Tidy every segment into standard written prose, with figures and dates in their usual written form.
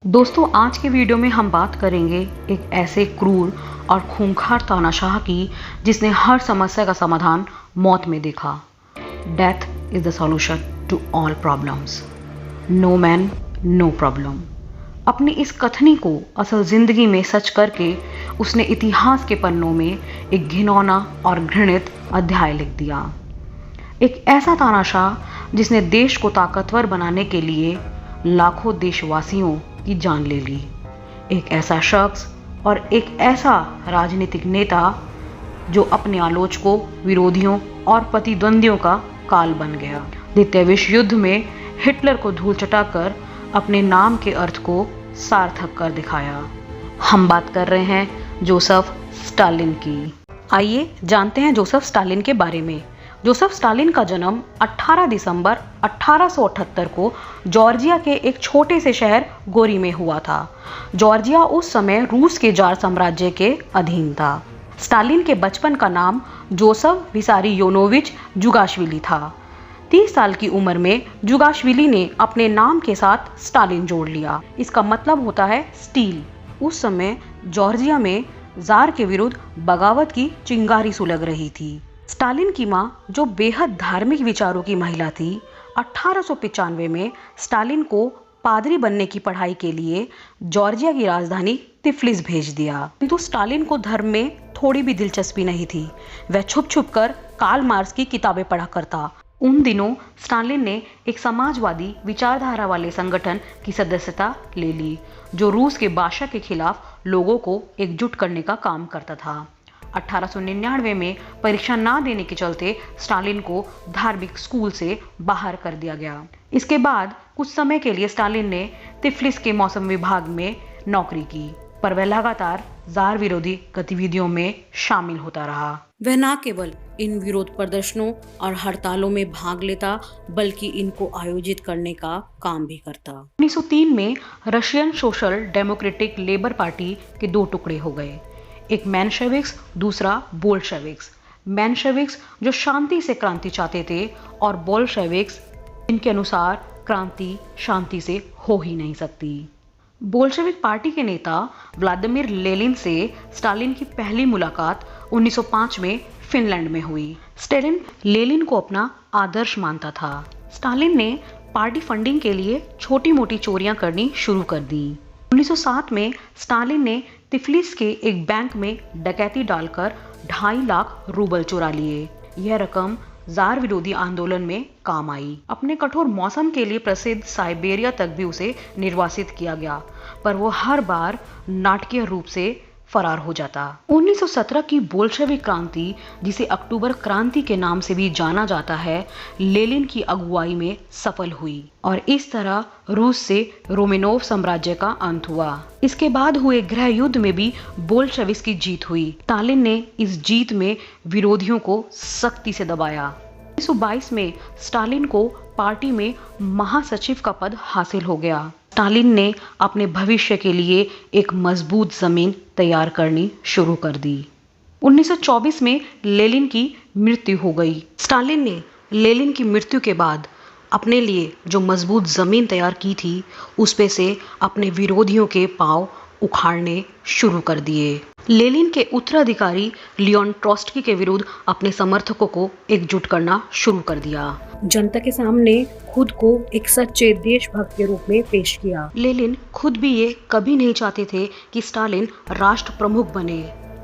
दोस्तों, आज के वीडियो में हम बात करेंगे एक ऐसे क्रूर और खूंखार तानाशाह की जिसने हर समस्या का समाधान मौत में देखा। Death is the solution to all problems. No man no problem. अपनी इस कथनी को असल जिंदगी में सच करके उसने इतिहास के पन्नों में एक घिनौना और घृणित अध्याय लिख दिया। एक ऐसा तानाशाह जिसने देश को ताकतवर बनाने के लिए लाखों देशवासियों की जान ले ली। एक ऐसा शख्स और एक ऐसा राजनीतिक नेता जो अपने आलोचकों, विरोधियों और प्रतिद्वंदियों का काल बन गया। द्वितीय विश्व युद्ध में हिटलर को धूल चटाकर अपने नाम के अर्थ को सार्थक कर दिखाया। हम बात कर रहे हैं जोसेफ स्टालिन की। आइए जानते हैं जोसेफ स्टालिन के बारे में। जोसेफ स्टालिन का जन्म 18 दिसंबर 1878 को जॉर्जिया के एक छोटे से शहर गोरी में हुआ था। जॉर्जिया उस समय रूस के जार साम्राज्य के अधीन था। स्टालिन के बचपन का नाम जोसेफ विसारियोनोविच जुगाशविली था। 30 साल की उम्र में जुगाशविली ने अपने नाम के साथ स्टालिन जोड़ लिया। इसका मतलब होता है स्टील। उस समय जॉर्जिया में जार के विरुद्ध बगावत की चिंगारी सुलग रही थी। स्टालिन की मां, जो बेहद धार्मिक विचारों की महिला थी, 1895 में स्टालिन को पादरी बनने की पढ़ाई के लिए जॉर्जिया की राजधानी तिफ्लिस भेज दिया। किंतु स्टालिन को धर्म में थोड़ी भी दिलचस्पी नहीं थी। वह छुप छुप कर कार्ल मार्क्स की किताबें पढ़ा करता। उन दिनों स्टालिन ने एक समाजवादी विचारधारा वाले संगठन की सदस्यता ले ली, जो रूस के बादशाह के खिलाफ लोगों को एकजुट करने का काम करता था। 1899 में परीक्षा ना देने के चलते स्टालिन को धार्मिक स्कूल से बाहर कर दिया गया। इसके बाद कुछ समय के लिए स्टालिन ने तिफ्लिस के मौसम विभाग में नौकरी की, पर वह लगातार जार विरोधी गतिविधियों में शामिल होता रहा। वह न केवल इन विरोध प्रदर्शनों और हड़तालों में भाग लेता, बल्कि इनको आयोजित करने का काम भी करता। 1903 में Russian social democratic labour party के दो टुकड़े हो गए, एक मेंशेविक्स, दूसरा बोल्शेविक्स। मेंशेविक्स जो शांति से क्रांति चाहते थे, और बोल्शेविक्स इनके अनुसार क्रांति शांति से हो ही नहीं सकती। बोल्शेविक पार्टी के नेता व्लादिमीर लेनिन से स्टालिन की पहली मुलाकात 1905 में फिनलैंड में हुई। स्टालिन लेनिन को अपना आदर्श मानता था। स्टालिन ने पार्टी फंडिंग के लिए छोटी मोटी चोरियां करनी शुरू कर दी। 1907 में स्टालिन ने तिफ्लिस के एक बैंक में डकैती डालकर 2.5 लाख रूबल चुरा लिए। यह रकम जार विरोधी आंदोलन में काम आई। अपने कठोर मौसम के लिए प्रसिद्ध साइबेरिया तक भी उसे निर्वासित किया गया, पर वो हर बार नाटकीय रूप से फरार हो जाता। 1917 की बोल्शेविक क्रांति, जिसे अक्टूबर क्रांति के नाम से भी जाना जाता है, लेनिन की अगुवाई में सफल हुई और इस तरह रूस से रोमेनोव साम्राज्य का अंत हुआ। इसके बाद हुए गृह युद्ध में भी बोल्शेविक्स की जीत हुई। स्टालिन ने इस जीत में विरोधियों को सख्ती से दबाया। 1922 में स्टालिन को पार्टी में महासचिव का पद हासिल हो गया। स्टालिन ने अपने भविष्य के लिए एक मजबूत जमीन तैयार करनी शुरू कर दी। 1924 में लेनिन की मृत्यु हो गई। स्टालिन ने लेनिन की मृत्यु के बाद अपने लिए जो मजबूत जमीन तैयार की थी, उस पे से अपने विरोधियों के पांव उखाड़ने शुरू कर दिए। लेनिन के उत्तराधिकारी लियोन ट्रोट्स्की के विरुद्ध अपने समर्थकों को एकजुट करना शुरू कर दिया। जनता के सामने खुद को एक सच्चे देशभक्त के रूप में पेश किया। लेनिन खुद भी ये कभी नहीं चाहते थे कि स्टालिन राष्ट्र प्रमुख बने।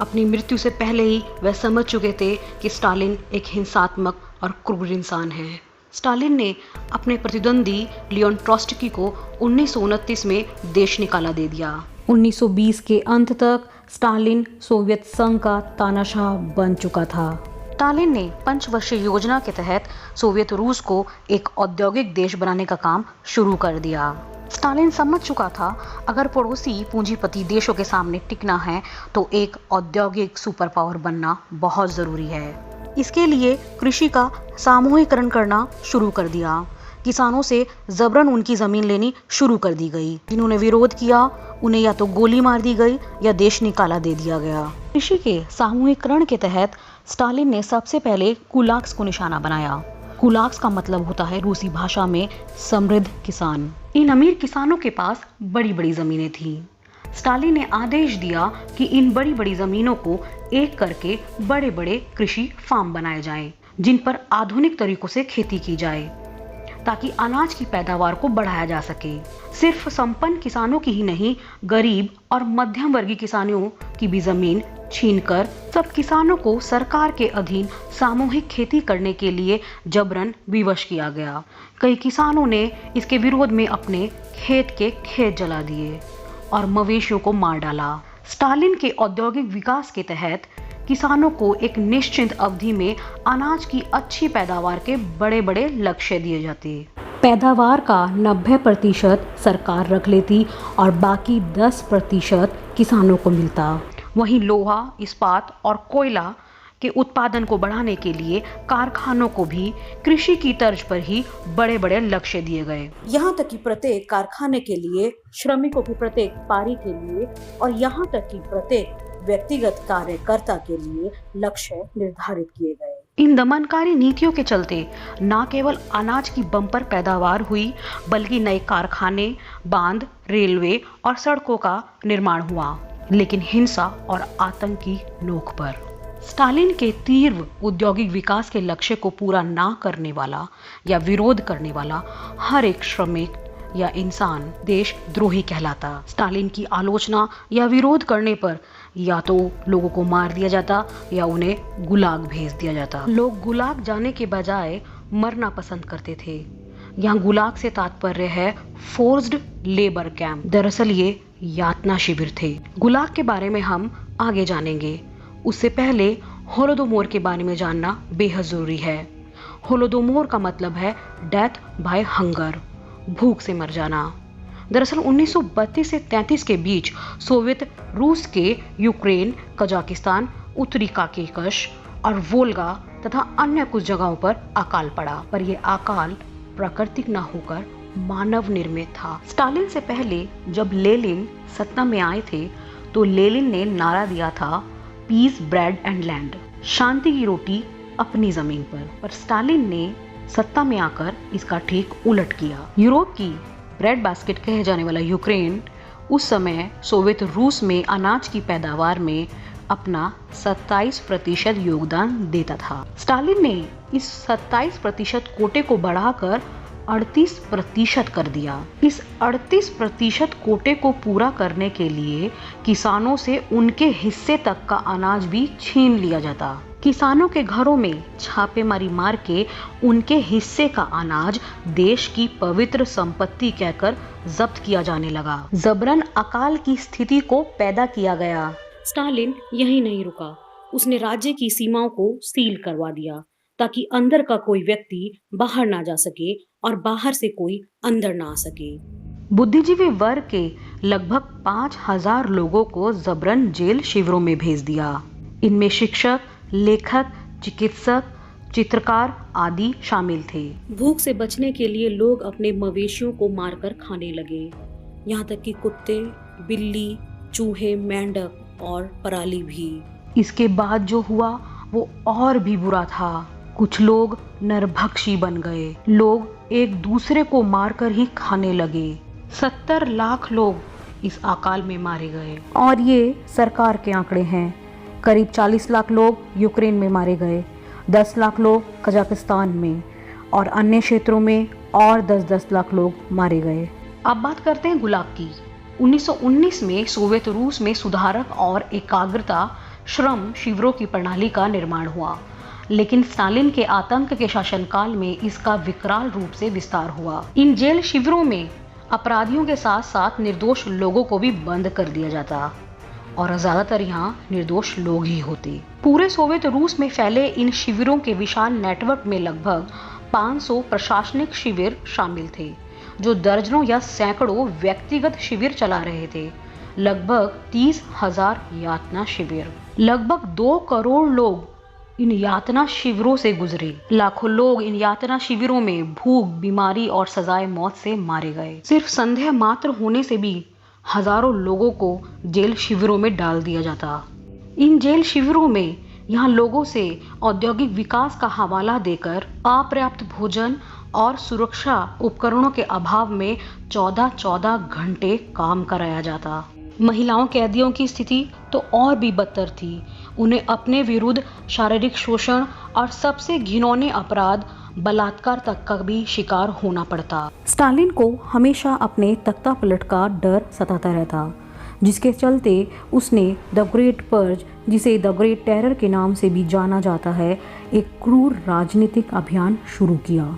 अपनी मृत्यु से पहले ही वह समझ चुके थे कि स्टालिन एक हिंसात्मक और क्रूर इंसान है। स्टालिन ने अपने प्रतिद्वंदी लियोन ट्रोट्स्की को 1929 में देश निकाला दे दिया। 1920 के अंत तक स्टालिन सोवियत संघ का तानाशाह बन चुका था। स्टालिन ने पंचवर्षीय योजना के तहत सोवियत रूस को एक औद्योगिक देश बनाने का काम शुरू कर दिया। स्टालिन समझ चुका था, अगर पड़ोसी पूंजीपति देशों के सामने टिकना है तो एक औद्योगिक सुपर पावर बनना बहुत जरूरी है। इसके लिए कृषि का सामूहिकरण करना शुरू कर दिया। किसानों से जबरन उनकी जमीन लेनी शुरू कर दी गई। जिन्होंने विरोध किया, उन्हें या तो गोली मार दी गई या देश निकाला दे दिया गया। कृषि के सामूहिकरण के तहत स्टालिन ने सबसे पहले कुलाक्स को निशाना बनाया। कुलाक्स का मतलब होता है रूसी भाषा में समृद्ध किसान। इन अमीर किसानों के पास बड़ी बड़ी जमीनें थीं। स्टालिन ने आदेश दिया कि इन बड़ी बड़ी जमीनों को एक करके बड़े बड़े कृषि फार्म बनाए जाएं, जिन पर आधुनिक तरीकों से खेती की जाए ताकि अनाज की पैदावार को बढ़ाया जा सके। सिर्फ संपन्न किसानों की ही नहीं, गरीब और मध्यम वर्गीय किसानों की भी जमीन छीनकर सब किसानों को सरकार के अधीन सामूहिक खेती करने के लिए जबरन विवश किया गया। कई किसानों ने इसके विरोध में अपने खेत के खेत जला दिए और मवेशियों को मार डाला। स्टालिन के औद्योगिक विकास के तहत किसानों को एक निश्चित अवधि में अनाज की अच्छी पैदावार के बड़े बड़े लक्ष्य दिए जाते। पैदावार का 90% सरकार रख लेती और बाकी 10% किसानों को मिलता। वहीं लोहा, इस्पात और कोयला के उत्पादन को बढ़ाने के लिए कारखानों को भी कृषि की तर्ज पर ही बड़े बड़े लक्ष्य दिए गए। यहाँ तक कि प्रत्येक कारखाने के लिए श्रमिकों की प्रत्येक पारी के लिए और यहाँ तक कि प्रत्येक व्यक्तिगत कार्यकर्ता के लिए लक्ष्य निर्धारित किए गए। इन दमनकारी नीतियों के चलते न केवल अनाज की बम्पर पैदावार हुई, बल्कि नए कारखाने, बांध, रेलवे और सड़कों का निर्माण हुआ, लेकिन हिंसा और आतंक की नोक पर। स्टालिन के तीव्र औद्योगिक विकास के लक्ष्य को पूरा ना करने वाला या विरोध करने वाला हर एक श्रमिक या इंसान देशद्रोही कहलाता। स्टालिन की आलोचना या विरोध करने पर या तो लोगों को मार दिया जाता या उन्हें गुलाग भेज दिया जाता। लोग गुलाग जाने के बजाय मरना पसंद करते थे। यहाँ गुलाग से तात्पर्य है फोर्स्ड लेबर कैंप। दरअसल ये यातना शिविर थे। गुलाग के बारे में हम आगे जानेंगे। उससे पहले होलोडोमोर के बारे में जानना बेहद जरूरी है। होलोडोमोर का मतलब है डेथ बाय हंगर, भूख से मर जाना। दरअसल 1932 से 33 के बीच सोवियत रूस के यूक्रेन, कजाकिस्तान, उत्तरी काकेकश और वोल्गा तथा अन्य कुछ जगहों पर अकाल पड़ा, पर यह अकाल प्राकृतिक न होकर मानव निर्मित था। स्टालिन से पहले जब लेनिन सत्ता में आए थे तो लेनिन ने नारा दिया था पीस, ब्रेड एंड लैंड, शांति की रोटी अपनी जमीन पर स्टालिन ने सत्ता में आकर इसका ठीक उलट किया। यूरोप की ब्रेड बास्केट कहे जाने वाला यूक्रेन उस समय सोवियत रूस में अनाज की पैदावार में अपना 27% योगदान देता था। स्टालिन ने इस 27% कोटे को बढ़ाकर 38% कर दिया। इस 38% कोटे को पूरा करने के लिए किसानों से उनके हिस्से तक का अनाज भी छीन लिया जाता। किसानों के घरों में छापेमारी मार के उनके हिस्से का अनाज देश की पवित्र संपत्ति कहकर जब्त किया जाने लगा। जबरन अकाल की स्थिति को पैदा किया गया। स्टालिन यही नहीं रुका, उसने राज्य की सीमाओं को सील करवा दिया ताकि अंदर का कोई व्यक्ति बाहर ना जा सके और बाहर से कोई अंदर ना आ सके। बुद्धिजीवी वर्ग के लगभग 5000 लोगों को जबरन जेल शिविरों में भेज दिया। इनमें शिक्षक, लेखक, चिकित्सक, चित्रकार आदि शामिल थे। भूख से बचने के लिए लोग अपने मवेशियों को मारकर खाने लगे। यहाँ तक कि कुत्ते, बिल्ली, चूहे, मेंढक और पराली भी। इसके बाद जो हुआ वो और भी बुरा था। कुछ लोग नरभक्षी बन गए। लोग एक दूसरे को मारकर ही खाने लगे। 70 लाख लोग इस अकाल में मारे गए और ये सरकार के आंकड़े हैं। करीब 40 लाख लोग यूक्रेन में मारे गए, 10 लाख लोग कजाकिस्तान में और अन्य क्षेत्रों में और 10-10 लाख लोग मारे गए। अब बात करते हैं गुलाग की। 1919 में सोवियत रूस में सुधारक और एकाग्रता श्रम शिविरों की प्रणाली का निर्माण हुआ, लेकिन स्टालिन के आतंक के शासनकाल में इसका विकराल रूप से विस्तार हुआ। इन जेल शिविरों में अपराधियों के साथ साथ निर्दोष लोगों को भी बंद कर दिया जाता और ज्यादातर यहाँ निर्दोष लोग ही होते। पूरे सोवियत रूस में फैले इन शिविरों के विशाल नेटवर्क में लगभग 500 प्रशासनिक शिविर शामिल थे, जो दर्जनों या सैकड़ों व्यक्तिगत शिविर चला रहे थे। लगभग 30,000 यातना शिविर। लगभग 2 करोड़ लोग इन यातना शिविरों से गुजरे। लाखों लोग इन यातना शिविरों में भूख, बीमारी और सजाए मौत से मारे गए। सिर्फ संदेह मात्र होने से भी हजारों लोगों को जेल शिविरों में डाल दिया जाता। इन जेल शिविरों में यहाँ लोगों से औद्योगिक विकास का हवाला देकर अपर्याप्त भोजन और सुरक्षा उपकरणों के अभाव में 14-14 घंटे काम कराया जाता। महिलाओं कैदियों की स्थिति तो और भी बदतर थी। उन्हें अपने विरुद्ध शारीरिक शोषण और सबसे घिनौने अपराध बलात्कार तक का भी शिकार होना पड़ता। स्टालिन को हमेशा अपने तख्ता पलट का डर सताता रहता, जिसके चलते उसने द ग्रेट पर्ज, जिसे द ग्रेट टेरर के नाम से भी जाना जाता है, एक क्रूर राजनीतिक अभियान शुरू किया।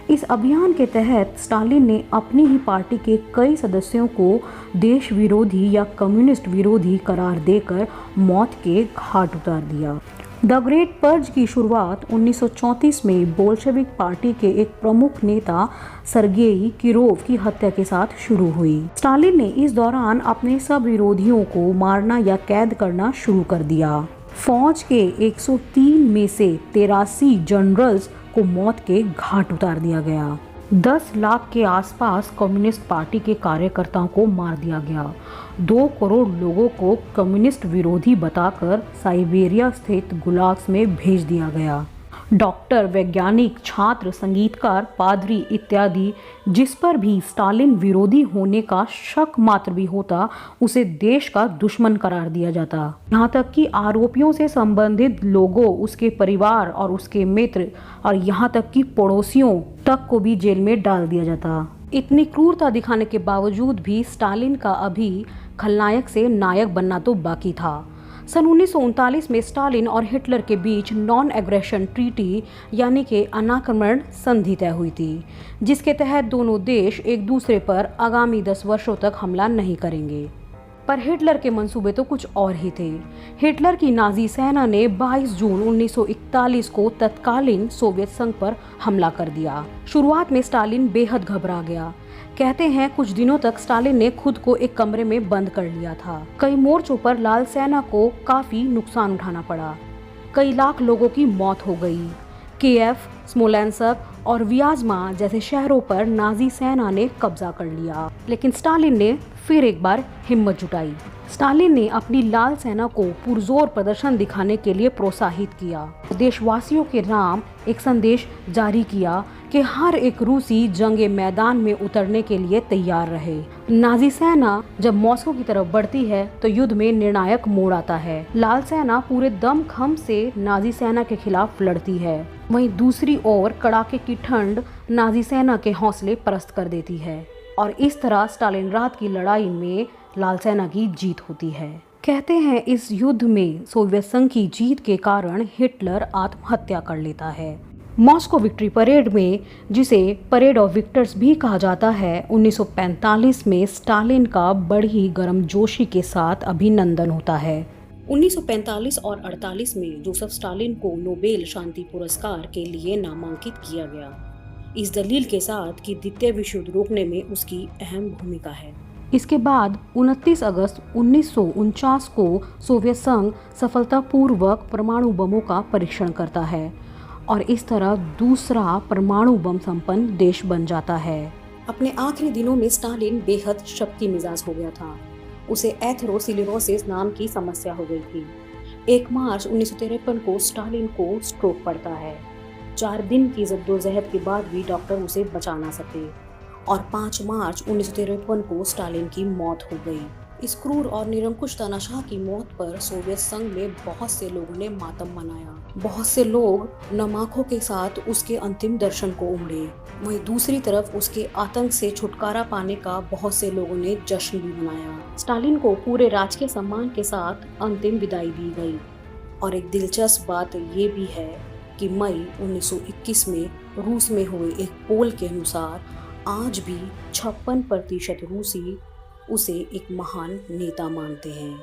इस अभियान के तहत स्टालिन ने अपनी ही पार्टी के कई सदस्यों को देश विरोधी या कम्युनिस्ट विरोधी करार देकर मौत के घाट उतार दिया। द ग्रेट पर्ज की शुरुआत 1934 में बोल्शेविक पार्टी के एक प्रमुख नेता सर्गेई किरोव की हत्या के साथ शुरू हुई। स्टालिन ने इस दौरान अपने सब विरोधियों को मारना या कैद करना शुरू कर दिया। फौज के 103 में से 83 जनरल्स को मौत के घाट उतार दिया गया। 10 लाख के आसपास कम्युनिस्ट पार्टी के कार्यकर्ताओं को मार दिया गया। 2 करोड़ लोगों को कम्युनिस्ट विरोधी बताकर साइबेरिया स्थित गुलाग्स में भेज दिया गया। डॉक्टर, वैज्ञानिक, छात्र, संगीतकार, पादरी इत्यादि जिस पर भी स्टालिन विरोधी होने का शक मात्र भी होता, उसे देश का दुश्मन करार दिया जाता। यहाँ तक कि आरोपियों से संबंधित लोगों, उसके परिवार और उसके मित्र और यहाँ तक कि पड़ोसियों तक को भी जेल में डाल दिया जाता। इतनी क्रूरता दिखाने के बावजूद भी स्टालिन का अभी खलनायक से नायक बनना तो बाकी था। सन 1939 में स्टालिन और हिटलर के बीच नॉन एग्रेशन ट्रीटी यानी कि अनाक्रमण संधि तय हुई थी, जिसके तहत दोनों देश एक दूसरे पर आगामी 10 वर्षों तक हमला नहीं करेंगे। पर हिटलर के मंसूबे तो कुछ और ही थे। हिटलर की नाजी सेना ने 22 जून 1941 को तत्कालीन सोवियत संघ पर हमला कर दिया। शुरुआत में स्टालिन बेहद घबरा गया। कहते हैं कुछ दिनों तक स्टालिन ने खुद को एक कमरे में बंद कर लिया था। कई मोर्चों पर लाल सेना को काफी नुकसान उठाना पड़ा। कई लाख लोगों की मौत हो गई। कीव, स्मोलेंस्क और वियाज़मा जैसे शहरों पर नाजी सेना ने कब्जा कर लिया। लेकिन स्टालिन ने फिर एक बार हिम्मत जुटाई। स्टालिन ने अपनी लाल सेना को पुरजोर प्रदर्शन दिखाने के लिए प्रोत्साहित किया। देशवासियों के नाम एक संदेश जारी किया कि हर एक रूसी जंगे मैदान में उतरने के लिए तैयार रहे। नाजी सेना जब मॉस्को की तरफ बढ़ती है तो युद्ध में निर्णायक मोड़ आता है। लाल सेना पूरे दमखम से नाजी सेना के खिलाफ लड़ती है, वहीं दूसरी ओर कड़ाके की ठंड नाजी सेना के हौसले पस्त कर देती है और इस तरह स्टालिनग्राद की लड़ाई में लाल सेना की जीत होती है। कहते हैं इस युद्ध में सोवियत संघ की जीत के कारण हिटलर आत्महत्या कर लेता है। मॉस्को विक्ट्री परेड में, जिसे परेड ऑफ विक्टर्स भी कहा जाता है, 1945 में स्टालिन का बड़ी गर्मजोशी के साथ अभिनंदन होता है। 1945 और 48 में जोसेफ स्टालिन को नोबेल शांति पुरस्कार के लिए नामांकित किया गया, इस दलील के साथ कि द्वितीय विश्व युद्ध रोकने में उसकी अहम भूमिका है। इसके बाद 29 अगस्त 1949 को सोवियत संघ सफलतापूर्वक परमाणु बमों का परीक्षण करता है और इस तरह दूसरा परमाणु बम संपन्न देश बन जाता है। अपने आखिरी दिनों में स्टालिन बेहद शक्ति मिजाज हो गया था। उसे एथेरोस्क्लेरोसिस नाम की समस्या हो गई थी। 1 मार्च 1953 को स्टालिन को स्ट्रोक पड़ता है। 4 दिन की जद्दोजहद के बाद भी डॉक्टर उसे बचा ना सके और 5 मार्च 1953 को स्टालिन की मौत हो गई। इस क्रूर और निरंकुश तानाशाह की मौत पर सोवियत संघ में बहुत से लोगों ने मातम मनाया। बहुत से लोग नम आंखों के साथ उसके अंतिम दर्शन को उमड़े। वहीं दूसरी तरफ उसके आतंक से छुटकारा पाने का बहुत से लोगों ने जश्न भी मनाया। स्टालिन को पूरे राजकीय सम्मान के साथ अंतिम विदाई दी गई। और एक दिलचस्प बात ये भी है कि मई 1921 में रूस में हुए एक पोल के अनुसार आज भी 56% रूसी उसे एक महान नेता मानते हैं।